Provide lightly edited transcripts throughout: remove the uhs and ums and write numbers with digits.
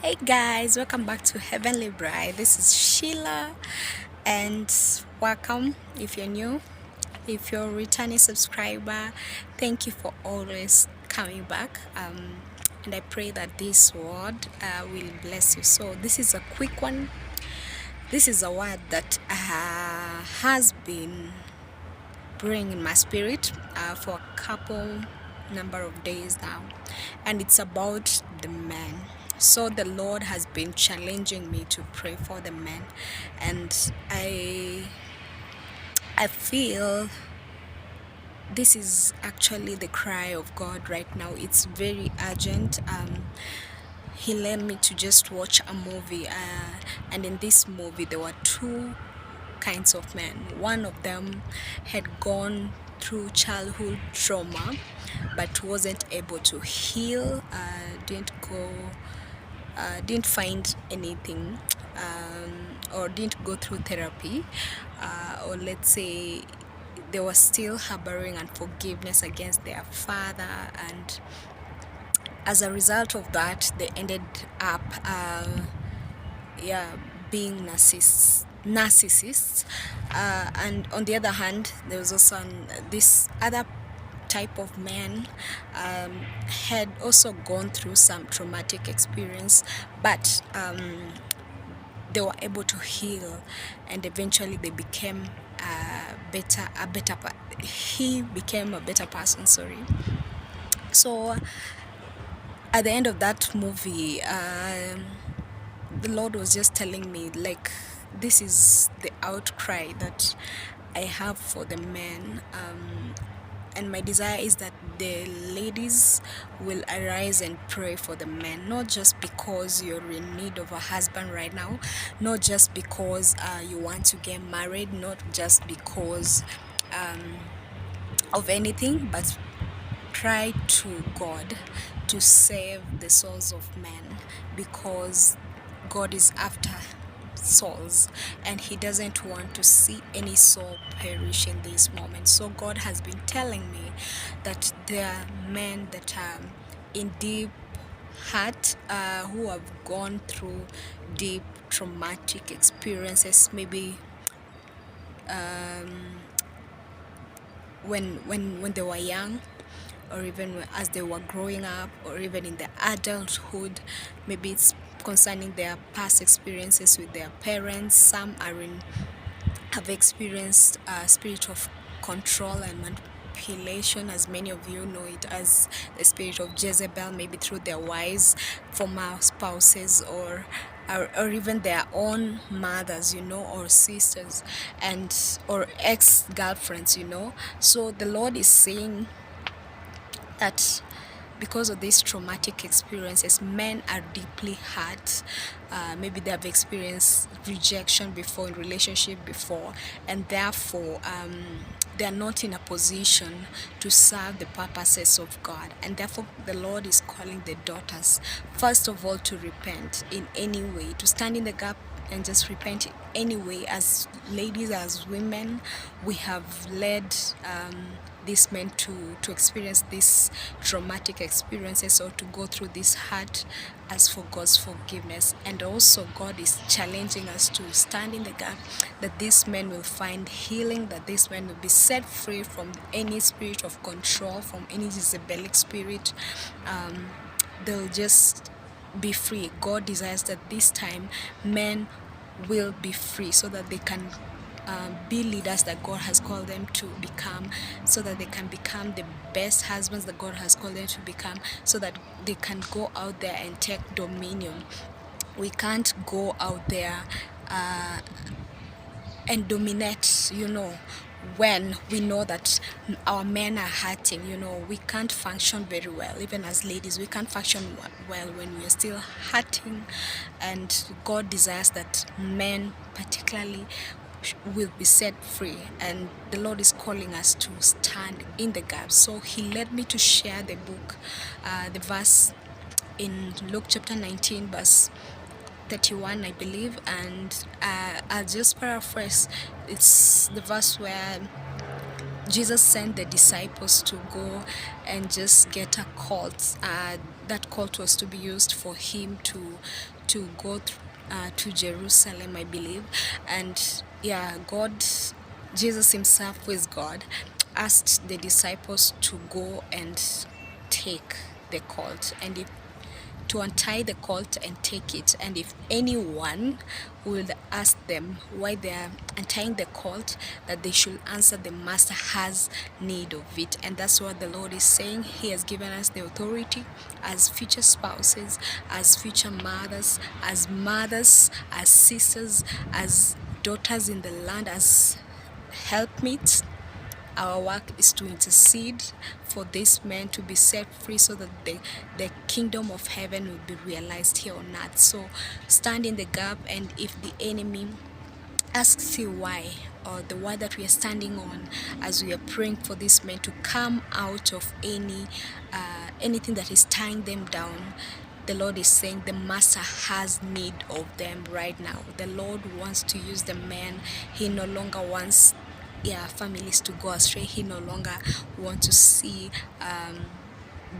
Hey guys, welcome back to Heavenly Bride. This is Sheila, and welcome if you're new. If you're a returning subscriber, thank you for always coming back. And I pray that this word will bless you. So, this is a quick one. This is a word that has been brewing in my spirit for a couple number of days now, and it's about the men. So the Lord has been challenging me to pray for the men, and I feel this is actually the cry of God right now. It's very urgent. He led me to just watch a movie, and in this movie there were two kinds of men. One of them had gone through childhood trauma but wasn't able to heal, didn't find anything, or didn't go through therapy, or let's say they were still harboring unforgiveness against their father, and as a result of that they ended up yeah, being narcissists. And on the other hand, there was also this other type of man, had also gone through some traumatic experience, but they were able to heal, and eventually they became he became a better person, sorry. So at the end of that movie, the Lord was just telling me, like, this is the outcry that I have for the men. And my desire is that the ladies will arise and pray for the men, not just because you're in need of a husband right now, not just because you want to get married, not just because of anything, but cry to God to save the souls of men, because God is after souls and he doesn't want to see any soul perish in this moment. So God has been telling me that there are men that are in deep hurt, who have gone through deep traumatic experiences, maybe when they were young, or even as they were growing up, or even in their adulthood. Maybe it's concerning their past experiences with their parents. Some have experienced a spirit of control and manipulation, as many of you know it as the spirit of Jezebel, maybe through their wives, former spouses, or even their own mothers, or sisters, and or ex-girlfriends. So the Lord is saying that because of these traumatic experiences, men are deeply hurt. Maybe they have experienced rejection before, in relationship before, and therefore they are not in a position to serve the purposes of God. And therefore the Lord is calling the daughters, first of all, to repent in any way, to stand in the gap and just repent anyway. As ladies, as women, we have led these men to experience these traumatic experiences, or to go through this hurt, as for God's forgiveness. And also God is challenging us to stand in the gap, that these men will find healing, that these men will be set free from any spirit of control, from any Jezebelic spirit. They'll just be free. God desires that this time men will be free, so that they can be leaders that God has called them to become, so that they can become the best husbands that God has called them to become, so that they can go out there and take dominion. We can't go out there and dominate, when we know that our men are hurting. We can't function very well. Even as ladies, we can't function well when we are still hurting. And God desires that men particularly will be set free, and the Lord is calling us to stand in the gap. So he led me to share the book, the verse in Luke chapter 19 verse 31, I believe, and I'll just paraphrase. It's the verse where Jesus sent the disciples to go and just get a colt. That colt was to be used for him to go to Jerusalem, I believe. And yeah, Jesus himself, who is God, asked the disciples to go and take the colt, and if to untie the colt and take it. And if anyone would ask them why they are untying the colt, that they should answer, the master has need of it. And that's what the Lord is saying. He has given us the authority as future spouses, as future mothers, as sisters, as daughters in the land, as helpmates. Our work is to intercede for this man to be set free, so that the kingdom of heaven will be realized here on earth. So stand in the gap, and if the enemy asks you why, or the why that we are standing on as we are praying for this man to come out of anything that is tying them down, the Lord is saying the master has need of them right now. The Lord wants to use the man. He no longer wants families to go astray. He no longer wants to see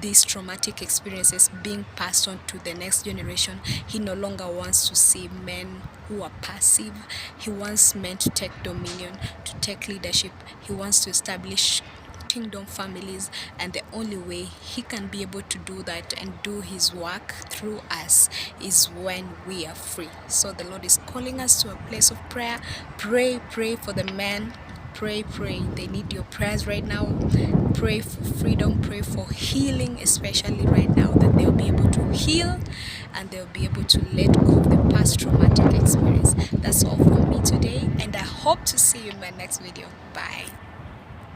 these traumatic experiences being passed on to the next generation. He no longer wants to see men who are passive. He wants men to take dominion, to take leadership. He wants to establish kingdom families, and the only way he can be able to do that and do his work through us is when we are free. So the Lord is calling us to a place of prayer. Pray for the men. Pray. They need your prayers right now. Pray for freedom. Pray for healing, especially right now, that they'll be able to heal and they'll be able to let go of the past traumatic experience. That's all from me today, and I hope to see you in my next video. Bye.